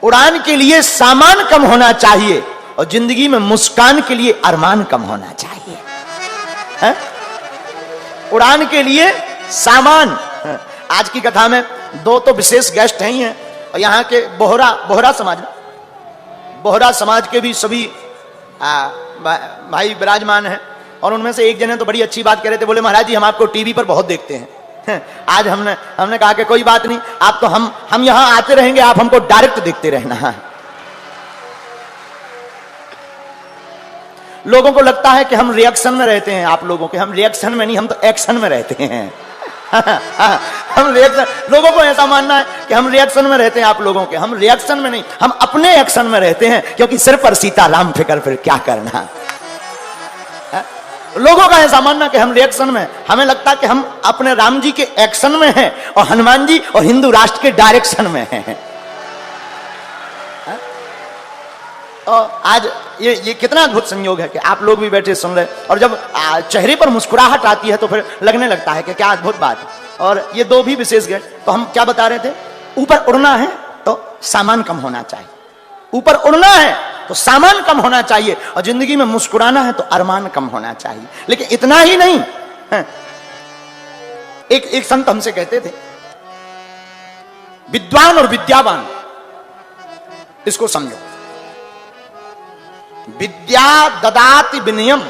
उड़ान के लिए सामान कम होना चाहिए और जिंदगी में मुस्कान के लिए अरमान कम होना चाहिए। है? उड़ान के लिए सामान। आज की कथा में दो तो विशेष गेस्ट हैं ही हैं, और यहाँ के बोहरा समाज के भी सभी भाई विराजमान हैं। और उनमें से एक जने तो बड़ी अच्छी बात कह रहे थे, बोले महाराज जी हम आपको टीवी पर बहुत देखते हैं। आज हमने कहा कि कोई बात नहीं, आप तो हम यहां आते रहेंगे, आप हमको डायरेक्ट देखते रहना। लोगों को लगता है कि हम रिएक्शन में रहते हैं, आप लोगों के, हम रिएक्शन में नहीं, हम तो एक्शन में रहते हैं। हम रिएक्शन, लोगों को ऐसा मानना है कि हम रिएक्शन में रहते हैं, आप लोगों के, हम रिएक्शन में नहीं, हम अपने एक्शन में रहते हैं, क्योंकि सिर पर सीताराम फिकर फिर क्या करना। लोगों का ऐसा मानना कि हम रिएक्शन में, हमें लगता है कि हम अपने राम जी के एक्शन में हैं और हनुमान जी और हिंदू राष्ट्र के डायरेक्शन में हैं। और आज ये कितना अद्भुत संयोग है कि आप लोग भी बैठे सुन रहे, और जब चेहरे पर मुस्कुराहट आती है तो फिर लगने लगता है कि क्या अद्भुत बात है। और ये दो भी विशेष गए, तो हम क्या बता रहे थे, ऊपर उड़ना है तो सामान कम होना चाहिए, ऊपर उड़ना है तो सामान कम होना चाहिए, और जिंदगी में मुस्कुराना है तो अरमान कम होना चाहिए। लेकिन इतना ही नहीं है। एक संत हमसे कहते थे, विद्वान और विद्यावान, इसको समझो, विद्या ददाति विनयम,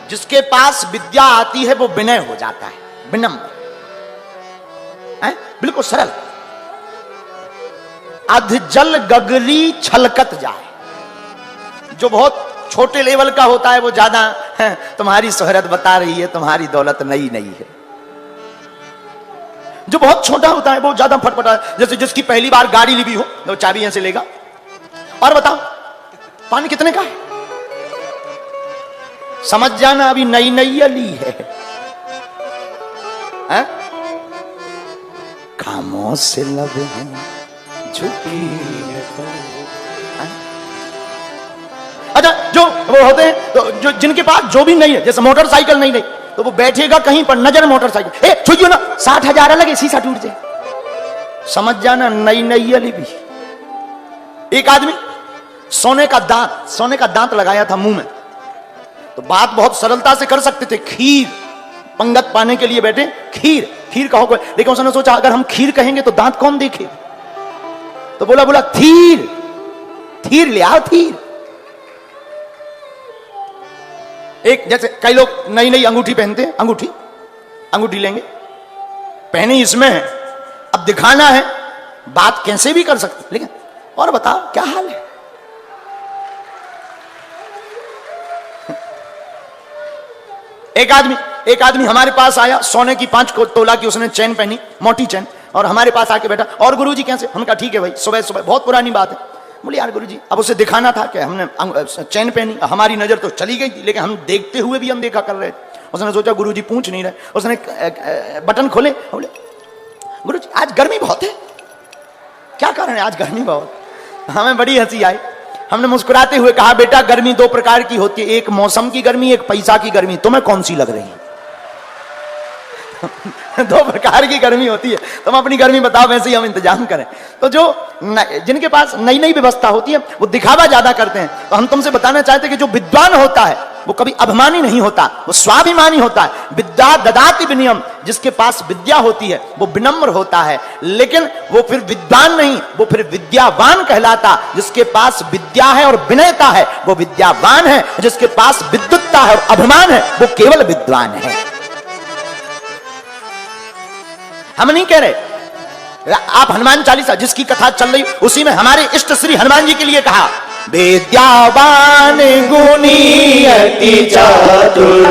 जिसके पास विद्या आती है वो विनय हो जाता है, विनम्र, बिल्कुल सरल। अध जल गगरी छलकत जाए, जो बहुत छोटे लेवल का होता है वो ज्यादा तुम्हारी शोहरत बता रही है, तुम्हारी दौलत नई नई है। जो बहुत छोटा होता है वो ज्यादा फटफटा, जैसे जिसकी पहली बार गाड़ी ली हो तो चाबी यहां से लेगा, और बताओ पानी कितने का है, समझ जाना अभी नई नई ली है। कामों से लब झुकी है। अच्छा, जो वो होते हैं तो जो जिनके पास जो भी नहीं है, जैसे मोटरसाइकिल नहीं तो वो बैठेगा कहीं पर, नजर मोटरसाइकिल, ए छुइयो ना, 60,000 लगे, शीशा टूट जाए, समझ जाना नई नई अली भी। एक आदमी सोने का दांत लगाया था मुंह में, तो बात बहुत सरलता से कर सकते थे, खीर पंगत पाने के लिए बैठे, खीर कहो कोई, लेकिन उसने सोचा अगर हम खीर कहेंगे तो दांत कौन देखे, तो बोला थीर ले आओ, थीर। एक जैसे कई लोग नई नई अंगूठी पहनते हैं, अंगूठी लेंगे, पहनी इसमें है, अब दिखाना है, बात कैसे भी कर सकते, लेकिन और बताओ क्या हाल है। एक आदमी हमारे पास आया, सोने की 5 तोला की उसने चैन पहनी, मोटी चैन, और हमारे पास आके बैठा, और गुरुजी कैसे, हम कहा ठीक है भाई, सुबह बहुत पुरानी बात है। बोले यार गुरुजी, अब उसे दिखाना था कि हमने चैन पहनी, हमारी नजर तो चली गई थी, लेकिन हम देखते हुए भी अनदेखा कर रहे थे। उसने सोचा गुरुजी पूछ नहीं रहे, उसने बटन खोले, बोले गुरुजी आज गर्मी बहुत है, क्या कारण है आज गर्मी बहुत। हमें बड़ी हंसी आई, हमने मुस्कुराते हुए कहा बेटा गर्मी 2 प्रकार की होती है, एक मौसम की गर्मी, एक पैसा की गर्मी, तुम्हें कौन सी लग रही है? 2 प्रकार की गर्मी होती है, तुम अपनी गर्मी बताओ, वैसे ही हम इंतजाम करें। तो जो जिनके पास नई नई व्यवस्था होती है वो दिखावा ज्यादा करते हैं। तो हम तुमसे बताना चाहते हैं कि जो विद्वान होता है वो कभी अभिमानी नहीं होता, वो स्वाभिमानी होता है। विद्या ददाति विनयम, जिसके पास विद्या होती है वो विनम्र होता है, लेकिन वो फिर विद्वान नहीं, वो फिर विद्यावान कहलाता। जिसके पास विद्या है और विनयता है वो विद्यावान है, जिसके पास विद्वत्ता है और अभिमान है वो केवल विद्वान है। हम नहीं कह रहे, आप हनुमान चालीसा जिसकी कथा चल रही उसी में हमारे इष्ट श्री हनुमान जी के लिए कहा, विद्यावान गुणी अति चातुर,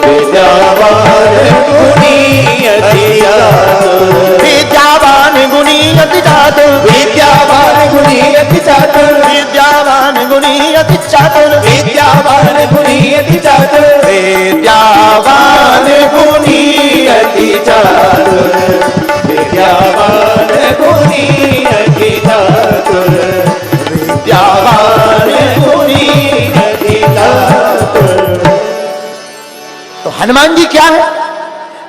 विद्यावान गुणी अति चातुर, विद्यावान गुणी अति चातुर, विद्यावान गुणी अति चातुर, विद्यावान गुणी अति चातुर, विद्यावान गुणी अति चातुर, विद्यावान गुणी अति चातुर, विद्यावान गुणी अति चातुर, विद्यावान गुणी अति चातुर। तो हनुमान जी क्या है?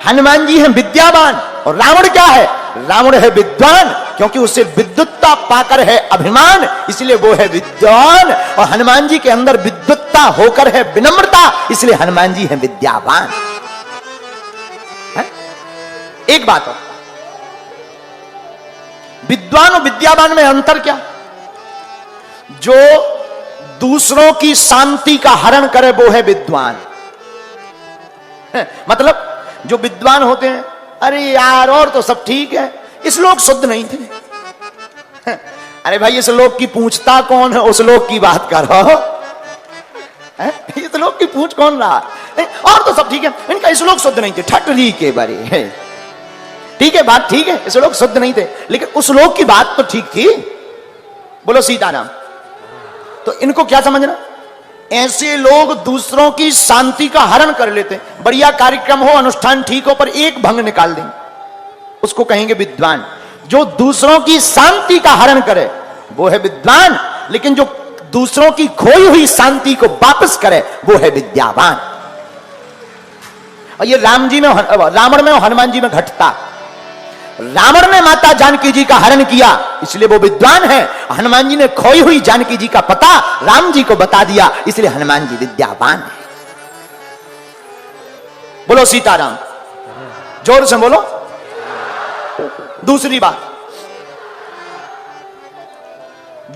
हनुमान जी है विद्यावान, और रावण क्या है? रावण है विद्वान। क्योंकि उससे विद्वत्ता पाकर है अभिमान, इसलिए वो है विद्वान। और हनुमान जी के अंदर विद्वत्ता होकर है विनम्रता, इसलिए हनुमान जी है विद्यावान। है? एक बात और, विद्वान और विद्यावान में अंतर क्या? जो दूसरों की शांति का हरण करे वो है विद्वान। मतलब जो विद्वान होते हैं, अरे यार और तो सब ठीक है, इस लोग शुद्ध नहीं थे। अरे भाई इस लोग की पूछता कौन है, उस लोग की बात करो। इस लोग की पूछ कौन रहा? और तो सब ठीक है, इनका इस लोग शुद्ध नहीं थे, ठटरी के बारे है। ठीक है बात ठीक है, इस लोग शुद्ध नहीं थे, लेकिन उस लोग की बात तो ठीक थी। बोलो सीताराम। तो इनको क्या समझना? ऐसे लोग दूसरों की शांति का हरण कर लेते हैं। बढ़िया कार्यक्रम हो, अनुष्ठान ठीक हो, पर एक भंग निकाल देंगे, उसको कहेंगे विद्वान। जो दूसरों की शांति का हरण करे वो है विद्वान, लेकिन जो दूसरों की खोई हुई शांति को वापस करे वो है विद्यावान। और ये रावण में और हनुमान जी में घटता। रावण ने माता जानकी जी का हरण किया, इसलिए वो विद्वान है। हनुमान जी ने खोई हुई जानकी जी का पता राम जी को बता दिया, इसलिए हनुमान जी विद्यावान है। बोलो सीताराम, जोर से बोलो। दूसरी बात,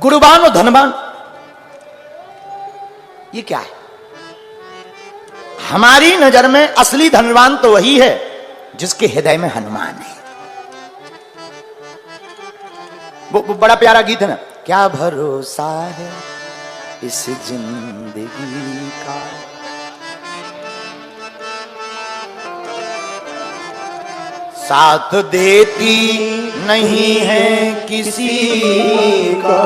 गुरुवान और धनवान, ये क्या है? हमारी नजर में असली धनवान तो वही है जिसके हृदय में हनुमान है। वो बड़ा प्यारा गीत है ना, क्या भरोसा है इस जिंदगी का, साथ देती नहीं है किसी का,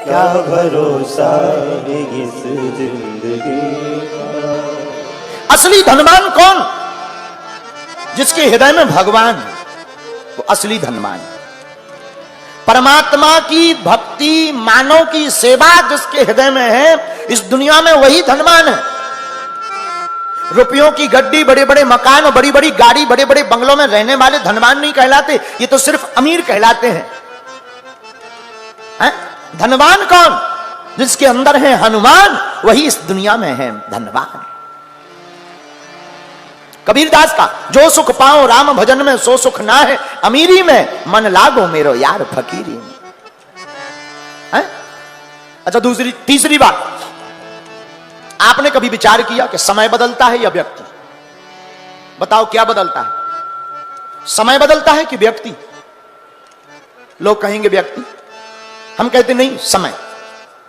क्या भरोसा है इस जिंदगी का। असली धनवान कौन? जिसके हृदय में भगवान है, वो असली धनवान है। परमात्मा की भक्ति, मानव की सेवा जिसके हृदय में है, इस दुनिया में वही धनवान है। रुपयों की गड्डी, बड़े बड़े मकान और बड़ी बड़ी गाड़ी, बड़े बड़े बंगलों में रहने वाले धनवान नहीं कहलाते, ये तो सिर्फ अमीर कहलाते हैं। धनवान कौन? जिसके अंदर है हनुमान, वही इस दुनिया में है धनवान। कबीरदास का, जो सुख पाओ राम भजन में सो सुख ना है अमीरी में, मन लागो मेरो यार फकीरी में। अच्छा तीसरी बात, आपने कभी विचार किया कि समय बदलता है या व्यक्ति? बताओ क्या बदलता है, समय बदलता है कि व्यक्ति? लोग कहेंगे व्यक्ति, हम कहते नहीं समय।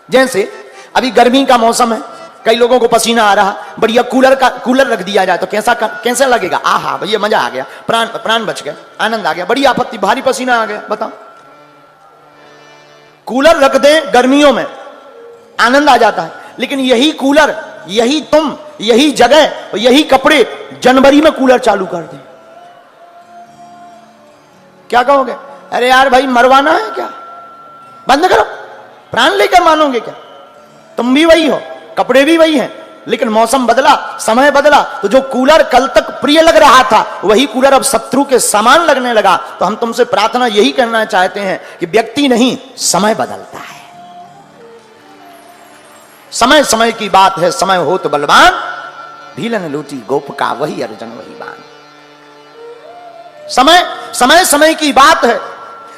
जैसे अभी गर्मी का मौसम है, कई लोगों को पसीना आ रहा, बढ़िया कूलर रख दिया जाए तो कैसा लगेगा? आहा भैया मजा आ गया, प्राण बच गए, आनंद आ गया। बड़ी आपत्ति, भारी पसीना आ गया, बताओ। कूलर रख दें गर्मियों में, आनंद आ जाता है, लेकिन यही कूलर, यही तुम, यही जगह, यही कपड़े जनवरी में कूलर चालू कर दें, क्या कहोगे? अरे यार भाई मरवाना है क्या? बंद करो, प्राण लेकर मानोगे क्या? तुम भी वही हो, कपड़े भी वही हैं, लेकिन मौसम बदला, समय बदला, तो जो कूलर कल तक प्रिय लग रहा था वही कूलर अब शत्रु के समान लगने लगा। तो हम तुमसे प्रार्थना यही करना चाहते हैं कि व्यक्ति नहीं, समय बदलता है। समय समय की बात है, समय हो तो बलवान, भीलन लूटी गोप का वही अर्जुन वही बाण। समय समय की बात है,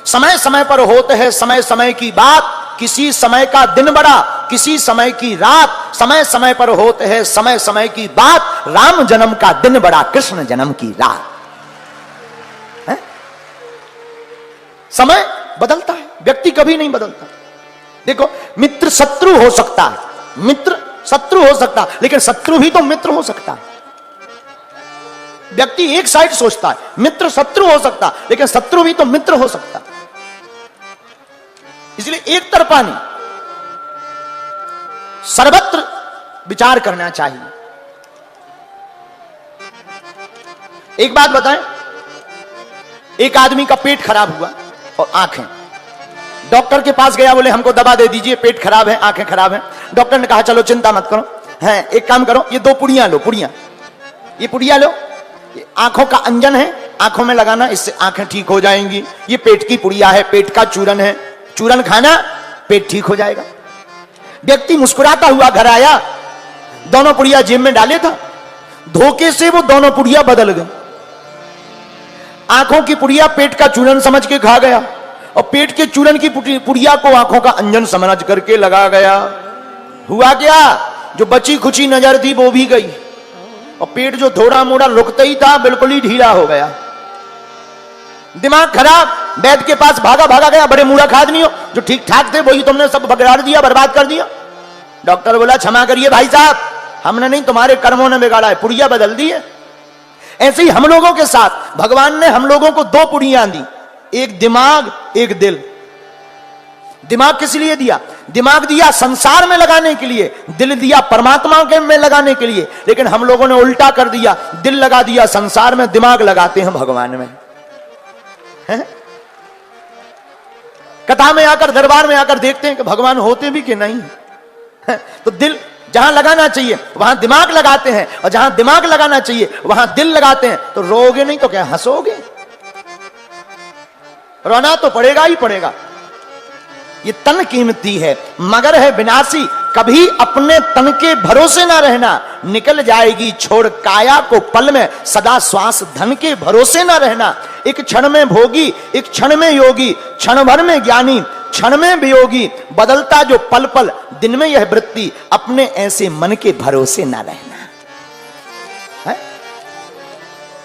समय समय पर होते हैं समय समय की बात। किसी समय का दिन बड़ा, किसी समय की रात, समय समय पर होते हैं समय समय की बात। राम जन्म का दिन बड़ा, कृष्ण जन्म की रात है? समय बदलता है, व्यक्ति कभी नहीं बदलता। देखो, मित्र शत्रु हो सकता है, मित्र शत्रु हो सकता है, लेकिन शत्रु भी तो मित्र हो सकता है। व्यक्ति एक साइड सोचता है, मित्र शत्रु हो सकता, लेकिन शत्रु भी तो मित्र हो सकता। इसलिए एक तरफा नहीं, सर्वत्र विचार करना चाहिए। एक बात बताएं, एक आदमी का पेट खराब हुआ और आंखें, डॉक्टर के पास गया, बोले हमको दवा दे दीजिए, पेट खराब है, आंखें खराब है। डॉक्टर ने कहा चलो चिंता मत करो, है एक काम करो, ये 2 पुड़ियां लो, पुड़ियां, ये पुड़िया लो, ये आंखों का अंजन है, आंखों में लगाना, इससे आंखें ठीक हो जाएंगी। ये पेट की पुड़िया है, पेट का चूरन है, चूरन खाना पेट ठीक हो जाएगा। व्यक्ति मुस्कुराता हुआ घर आया, दोनों पुड़िया जेब में डाले था, धोखे से वो दोनों पुड़िया बदल गई। आंखों की पुड़िया पेट का चूरन समझ के खा गया और पेट के चूरन की पुड़िया को आंखों का अंजन समझ करके लगा गया। हुआ क्या, जो बची खुची नजर थी वो भी गई और पेट जो थोड़ा मोड़ा रुकता ही था बिल्कुल ही ढीला हो गया। दिमाग खराब, वैद्य के पास भागा भागा गया। बड़े मूर्ख आदमी हो, जो ठीक ठाक थे वही तुमने सब बिगाड़ दिया, बर्बाद कर दिया। डॉक्टर बोला क्षमा करिए भाई साहब, हमने नहीं, तुम्हारे कर्मों ने बिगाड़ा है, पुड़िया बदल दी है। ऐसे ही हम लोगों के साथ भगवान ने हम लोगों को दो पुड़ियां दी, एक दिमाग एक दिल। दिमाग किस लिए दिया? दिमाग दिया संसार में लगाने के लिए, दिल दिया परमात्मा के में लगाने के लिए। लेकिन हम लोगों ने उल्टा कर दिया, दिल लगा दिया संसार में, दिमाग लगाते हैं भगवान में। है? कथा में आकर, दरबार में आकर देखते हैं कि भगवान होते भी कि नहीं। तो दिल जहां लगाना चाहिए वहां दिमाग लगाते हैं, और जहां दिमाग लगाना चाहिए वहां दिल लगाते हैं। तो रोगे नहीं तो क्या हंसोगे? रोना तो पड़ेगा ही पड़ेगा। ये तन कीमती है मगर है विनाशी, कभी अपने तन के भरोसे ना रहना, निकल जाएगी छोड़ काया को पल में, सदा श्वास धन के भरोसे ना रहना। एक क्षण में भोगी, एक क्षण में योगी, क्षण भर में ज्ञानी, क्षण में वियोगी, बदलता जो पल पल, दिन में यह वृत्ति, अपने ऐसे मन के भरोसे ना रहना। है?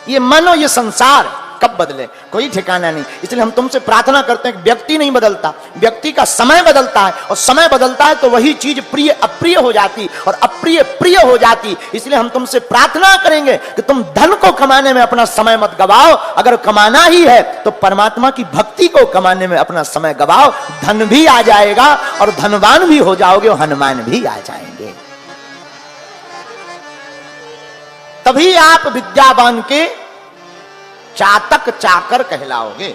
ये मन और ये संसार कब बदले कोई ठिकाना नहीं। इसलिए हम तुमसे प्रार्थना करते हैं कि व्यक्ति नहीं बदलता, व्यक्ति का समय बदलता है, और समय बदलता है तो वही चीज प्रिय अप्रिय हो जाती और अप्रिय प्रिय हो जाती। इसलिए हम तुमसे प्रार्थना करेंगे कि तुम धन को कमाने में अपना समय मत गवाओ। अगर कमाना ही है तो परमात्मा की भक्ति को कमाने में अपना समय गवाओ, धन भी आ जाएगा और धनवान भी हो जाओगे और हनुमान भी आ जाएंगे। तभी आप विद्यावान के चातक चाकर कहलाओगे।